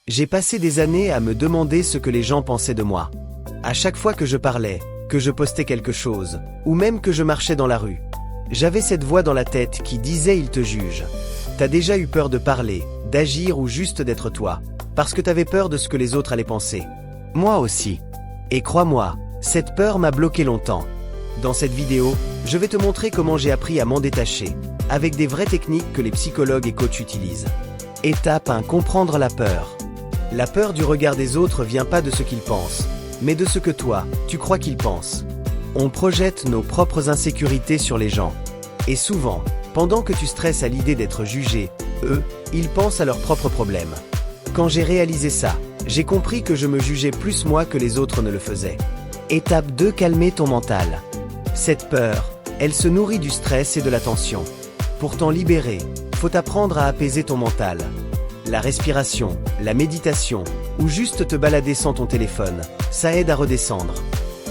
J'ai passé des années à me demander ce que les gens pensaient de moi. À chaque fois que je parlais, que je postais quelque chose, ou même que je marchais dans la rue, j'avais cette voix dans la tête qui disait « il te juge ». T'as déjà eu peur de parler, d'agir ou juste d'être toi, parce que t'avais peur de ce que les autres allaient penser. Moi aussi. Et crois-moi, cette peur m'a bloqué longtemps. Dans cette vidéo, je vais te montrer comment j'ai appris à m'en détacher, avec des vraies techniques que les psychologues et coachs utilisent. Étape 1. Comprendre la peur. La peur du regard des autres vient pas de ce qu'ils pensent, mais de ce que toi, tu crois qu'ils pensent. On projette nos propres insécurités sur les gens. Et souvent, pendant que tu stresses à l'idée d'être jugé, eux, ils pensent à leurs propres problèmes. Quand j'ai réalisé ça, j'ai compris que je me jugeais plus moi que les autres ne le faisaient. Étape 2. Calmer ton mental. Cette peur, elle se nourrit du stress et de la tension. Pour t'en libérer, faut apprendre à apaiser ton mental. La respiration, la méditation, ou juste te balader sans ton téléphone, ça aide à redescendre.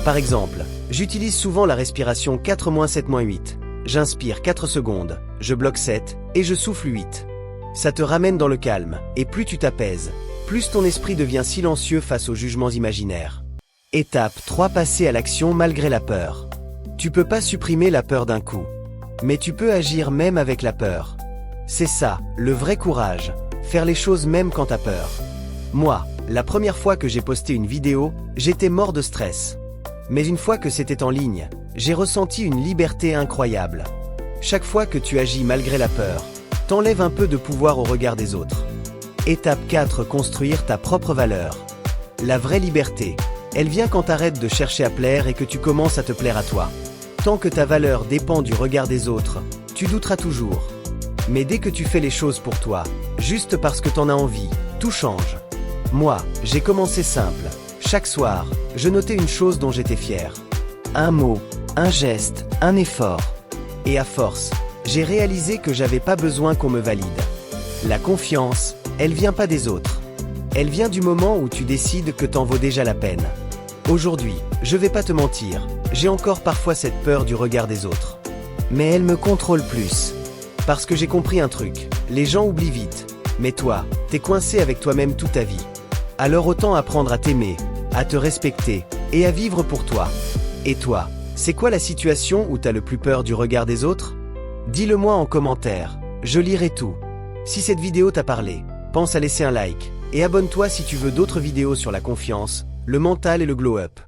Par exemple, j'utilise souvent la respiration 4-7-8. J'inspire 4 secondes, je bloque 7, et je souffle 8. Ça te ramène dans le calme, et plus tu t'apaises, plus ton esprit devient silencieux face aux jugements imaginaires. Étape 3. Passer à l'action malgré la peur. Tu peux pas supprimer la peur d'un coup, mais tu peux agir même avec la peur. C'est ça, le vrai courage, faire les choses même quand t'as peur. Moi, la première fois que j'ai posté une vidéo, j'étais mort de stress. Mais une fois que c'était en ligne, j'ai ressenti une liberté incroyable. Chaque fois que tu agis malgré la peur, t'enlèves un peu de pouvoir au regard des autres. Étape 4. Construire ta propre valeur. La vraie liberté, elle vient quand t'arrêtes de chercher à plaire et que tu commences à te plaire à toi. Tant que ta valeur dépend du regard des autres, tu douteras toujours. Mais dès que tu fais les choses pour toi, juste parce que t'en as envie, tout change. Moi, j'ai commencé simple. Chaque soir, je notais une chose dont j'étais fier. Un mot, un geste, un effort. Et à force, j'ai réalisé que j'avais pas besoin qu'on me valide. La confiance, elle vient pas des autres. Elle vient du moment où tu décides que t'en vaut déjà la peine. Aujourd'hui, je vais pas te mentir, j'ai encore parfois cette peur du regard des autres. Mais elle me contrôle plus. Parce que j'ai compris un truc, les gens oublient vite. Mais toi, t'es coincé avec toi-même toute ta vie. Alors autant apprendre à t'aimer, à te respecter, et à vivre pour toi. Et toi, c'est quoi la situation où t'as le plus peur du regard des autres? Dis-le-moi en commentaire, je lirai tout. Si cette vidéo t'a parlé, pense à laisser un like, et abonne-toi si tu veux d'autres vidéos sur la confiance, le mental et le glow-up.